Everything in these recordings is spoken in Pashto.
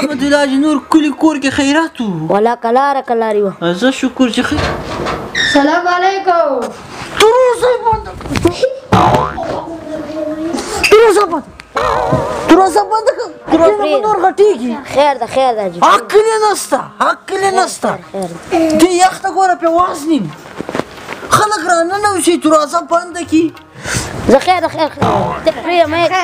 محمد الله جي نور کلی کور کې خیرات وو ولا کلاره کلاري وه زه شکر چې خیر سلام علیکم دروازه بنده که دروازه نور غټېږي خیر ده خیر ده جي عقل یې نسته دې یخ ته ګوره پې واز خلک راننوځي دروازه بنده کړي زه خیر خیر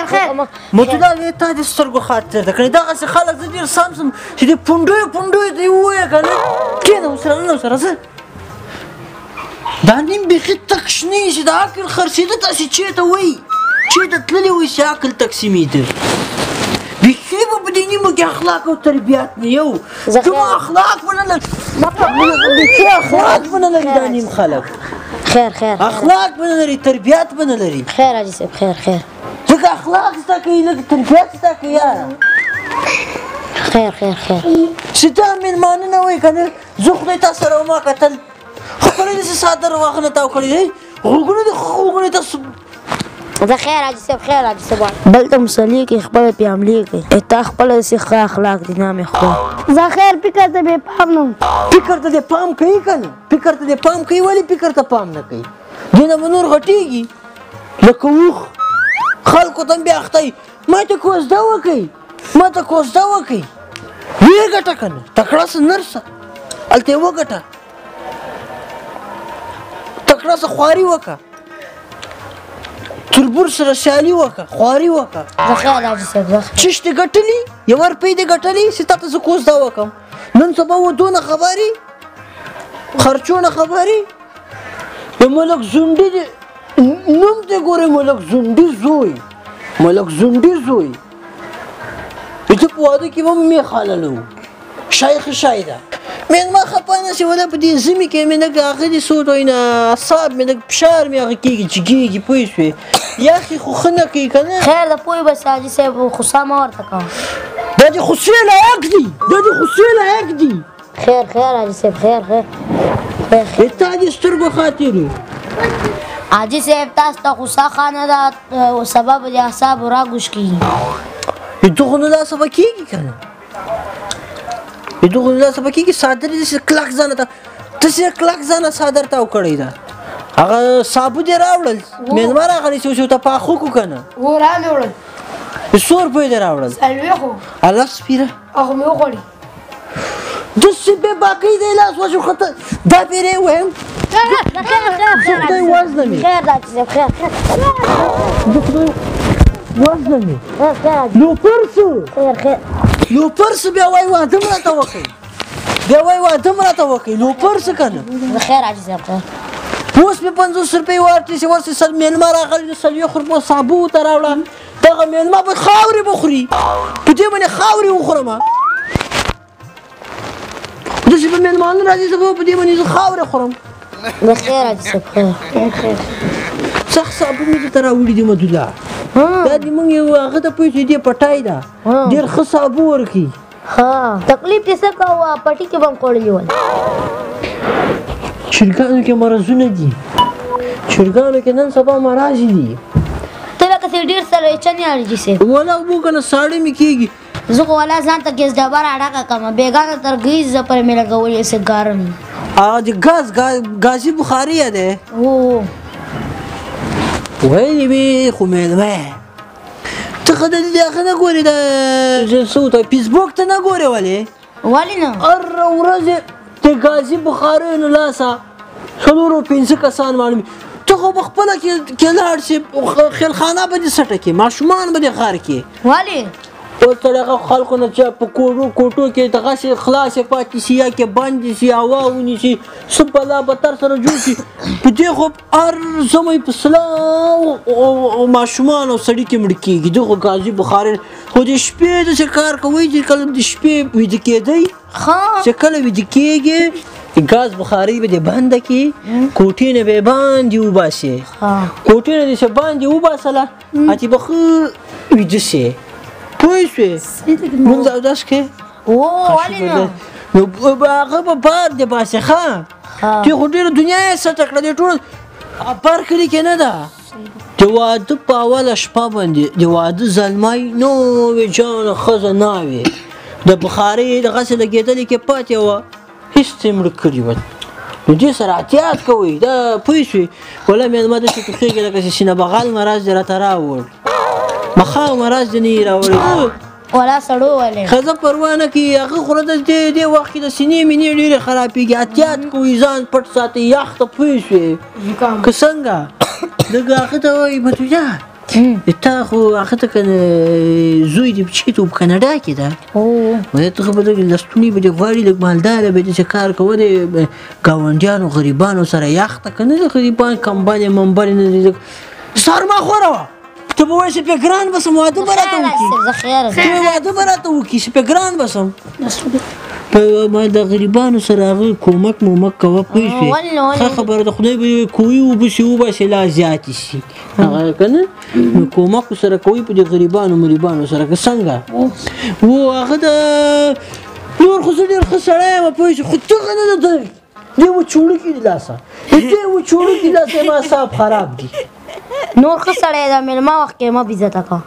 خیر متودا دې تا دې سترګو خاطر ده کنې دغسې خلک زه ډېر سم سم چې دې پونډیو ته یې ووایه که نه کښېنه ورسره ننوځه راځه دا نیم بیخي تک شنه چې د عقل خرڅېده تاسې چېرته وایي چېرته تللي وایي چې عقل تقسیمېده بیخي به په دې نیمو کې اخلاق او تربیات نه یو کوم اخلاق به نه لري بیخي اخلاق به نه لري دا نیم خلک خیر اخلاق به نه لري تربیات به نه لري خیر حاجي صاحب خیر لږ اخلاق زده کوي لږ تربیات زده کوي یاره خیر چې تا مېلمانه نه وایي که نه زه خدای تا سره وما کتل خپله داسې صادر واخله تاو کړی دی غوږونه دې غوږونه ته زه خیر حاجي صاحب بل ته مسلې کوي خپله پې حملې کوي تا خپله داسې ښه اخلاق دي نام یې خدای زه خیر فکر ته بې پام نه فکر ته دې پام کوي که نه فکر ته دې پام کوي ولې فکر ته پام نه کوي دې نه به نور غټېږي لکه اوښ خلکو ته هم بیا اخته ما ته کوزده وکړئ ویې ګټه که نه تکړه څه نرسه هلته یې وګټه تکړه څه خواري وکړه تربور سره سیالي وکړه خواري وکړه زه خیر حاجي صاحب چش دې ګټلي یو روپۍ دې ګټلي چې تا ته زه کوزده وکړم نن سبا ودونه خبرې خرچونه خبرې د ملک زونډي نوم دې ګورې ملک زونډي زوی ته په واده کې به مې خاللو شیخ شایده مېلمه خفه نه شي ولا په دې ژمي کې مې لږ هغه دې څو ډوله اعصاب مې لږ فشار مې هغه کېږي چې کېږي پوه شوې یخې خو ښه نه کوي که نه خیر ده پوه بس حاجي صاحب غوسه مه ورته کوه دا دې غوسې لایق دي خیر حاجي صاحب خیر تا دې سترګو خاطرې حاجي صاحب تاسو ته غوسه ښه نه ده سبب د اعصابو راګوش کېږي دغه نه دا سبا کېږي که نه دغه نه دا سبا کېږي صادر یې داسې کلک ځانه ته داسې کلک ځانه صادر تاو کړی ده هغه صابو دې راوړل مېلمه راغلی چې اوس ورته پاخه کړو که نه و رانه وړل 100 روپۍ دې راوړل څلوېښتو الله سپیره هغه مې وخوړې داسې بې باکۍ دی لاس وشو خطه دا پیرې ویم زه خدای وزنه مې خیر ده حاجي صاحب زه خدای وزنه مې لوپرسو بیا وایي واده م راته وکړئ لوپرسو که نه خیر حاجي صاحب اوس مې 50 روپۍ ورکړې چې ورسې مېلمه راغلی نو 40 روپۍ صابو ورته راوړه دغه مېلمه به خاورې بخوري په دې باندې خاورې وخورم داسې به مېلمانه راځي زه به په دې باندې زه خاورې خورم خیر حاجي صاحب خیر سخت صابو مې درته راوړي دي مدوله دا دې موږ یو هغه ته پوه شوې دې پټی ده ډېر ښه صابو ورکوي تکلیف دې څه کوه پټي کې به م خوړلي ول چرګانو کې مرضونه دي چرګانو کې نن سبا مرض دي ته لکه چې ډېر سره چنې حاجي صاحب ولا اوبو که نه ساړه مې کېږي زه خو ولا ځان ته ګیس ډبره ډکه کړمه بېګانه تر ګیس زه پرې مې لګولې سه ګرم هغه د ګازي بخاري دی ویلې مې خو مېلمه ته ښه د دې هغه نه ګورې د څه ورته فیسبوک ته نه ګورې ولې نه هره ورځ د ګازي بخاریو نه لاسه 4-5 کسان معلومي ته خو به خپله کې لاړ شې خیلخانه به دې سټه کړي ماشومان به دې غار کړي ولې اوس دغه خلکو نه چې په کوټو کې دغسې خلاصې پاتې شي یا کې بندې شي هوا ونیسي څه بلا بتر سره جوړ شي په دې خو هر زمی په سلا ماشومان او سړي کې مړه کېږي دغه ګازي بخاري خو د شپې داسې کار کوئ چې کله د شپې ویده کېدی چې کله ویده کېږي ګاز بخاري به دې بنده کړي کوټې نه به یې باندې وباسې کوټې نه دې چې باندې وباسله هسې به ښه ویده شې پوه شوې لمونځ اودس کې ولې نه نو هغه به بار دې باسې ښه دې خو ډېره دنیا یې سټه کړه دې ټول بار کلي کې نه ده د واده په اوله شپه باندې د واده زلمی نوې جانه ښځه ناوې د بخارۍ دغسې لګېدلې کې پاتې وه هېڅ څه یې مړه کړي ول نو دې سره احتیاط کوئ دا پوه شوې ولا مېلمه داسې ټوخېږي لکه چې سینه بغل مرض دې راته راوړ مخاو مرض دې نه یې راوړی ولا سړو ولې ښځه پروا نه کوي هغه خو د دې وخت کې د سینې مینې ډېرې خرابېږي احتیاط کوئ ځان پټ ساتئ یخ ته پوه شوې که څنګه لږ هغه ته وایي بتوجان تا خو هغه ته که زوی دې چېرته په کاناډا کې ده وایي ته خو به دغې لستوڼي به دې غواړي لږ مالداره به داسې کار کوه د ګاونډیانو غریبانو سره یخ ته که نه د غریبان کمبلې ممبلې نه دي سر ما خوره وه ته به وایې چې پې ګران به سم واده به راته وکړي ته به واده به راته وکړي چې پې ګران به سم ما د غریبانو سره هغه کومک مومک کوه پوه شوې ښه خبره ده خدای به کوی وبسي وباسي لا زیاتې شي هغه که نه نو کومک سره کوي په دې غریبانو مریبانو سره که څنګه و هغه د نور خو زه ډېر ښه سړی یم پوه شو خو دغه نه ده دې وچوړکي دي لاسه دې وچوړکي لاسه ما اعصاب خراب دي نور ښه سړی ده مېلمه وخت کې مه بېزته کوه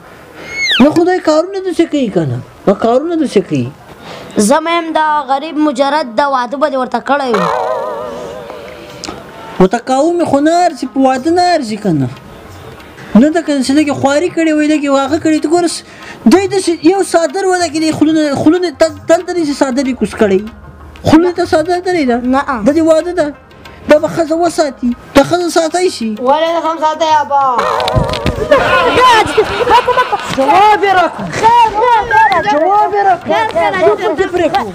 نه خدای کارونه داسې کوي که نه کارونه داسې کوي زه مې هم د غریب مجرد د واده به دې ورته کړی وي ورته کاوه مې خو نه ارزي په واده نه ارزي که نه نه ده که چې لږې خواري کړې وای لږې هغه کړې ته ګوره دی داسې یو څادر ولګې دی خولونه دلته داسې څادر یې کوز کړی خولې ته څادر درې ده نه د دې واده ده دا به ښځه وساتي دا ښځه ساتی شي ولې نه هم ساتئ ابا جواب یې راکړه جواب یې راکړه زه پکې پرېږدم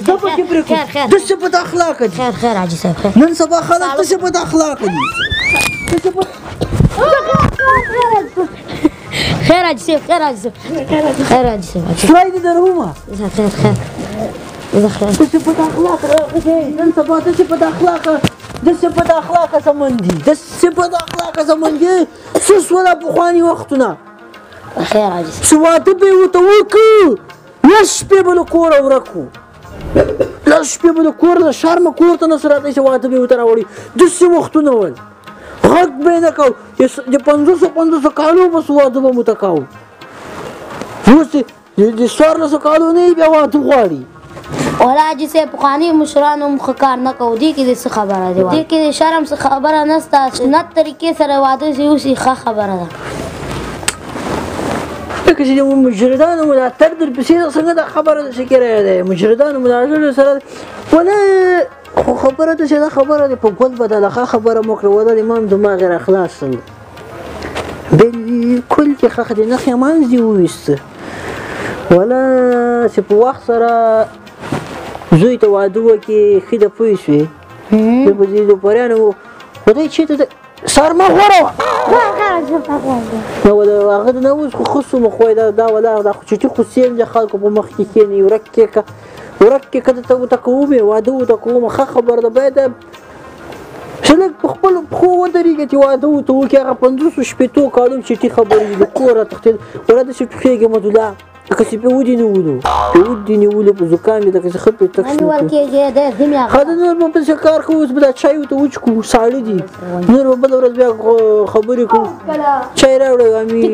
زه پکې پرېږدم داسې بد اخلاقه دي خیر حاجي صاحب خیر نن سبا خلک داسې بد اخلاقه دي خیر حاجي صاحب خیر حاجي صاحب خیر حاجي صاحب سلای دې درومه خیر خیر داسې بد اخلاقه نن سبا داسې بد اخلاقه داسې بد اخلاقه زمن دي داسې بد اخلاقه زمن دي څه شوله پخواني وختونه خیر حاجي صاحب چې واده به یې ورته وکړو لس شپې به له کوره ورک وو لس شپې به د کور له شرمه کور ته نسو راتی چې واده به یې ورته راوړي داسې وختونه ول غږ به یې نه کو د 500 کالو بس واده به مو ته کوو اوس د 1400 کالو نه بیا واده غواړي ولا حاجي صاحب پخواني مشرانو هم ښه کار نه کوو دې کې دې څه خبره دی دې کې د شرم څه خبره نشته سنت طریقې سره واده چې اوسي ښه خبره ده لکه چې د مجردانو ملاتړ درپسې څنګه دا خبره ده چې کېږي دی مجردانو ملاتړ سره ونه خو خبره ده چې دا خبره ده په ګل بدله ښه خبره مو کړه ولا امام دماغ یې راخلاص شو بالکل چې ښه د نښې منځ دې وویسته ولا چې په وخت سره زوی ته واده وکړي ښه ده پوه شوې د پریانو خدای چېرته ده سر مه غوره وه هغه د نه اوس خو ښه سو مخوی دا ولا دا خو چټي خو سیم د خلکو په مخ کې کښېني ورک کې که درته ورته کومې واده ورته کوم ښه خبره ده باید چې لږ په خپلو پښو ودرېږي چې واده ورته وکړي هغه 500 کالو چټي خبرې دي د کوره تښتېد ولا داسې ټوخېږي مدوله لکه چې په ودې نیولو په ودې نیولو په زکام دي لکه چې ښه پرې تک شو ښه ده نور به بل څه کار کوو اوس به دا چای ورته وچکو ساړه دي نور به بله ورځ بیا خبرې کوو چای راوړئ امین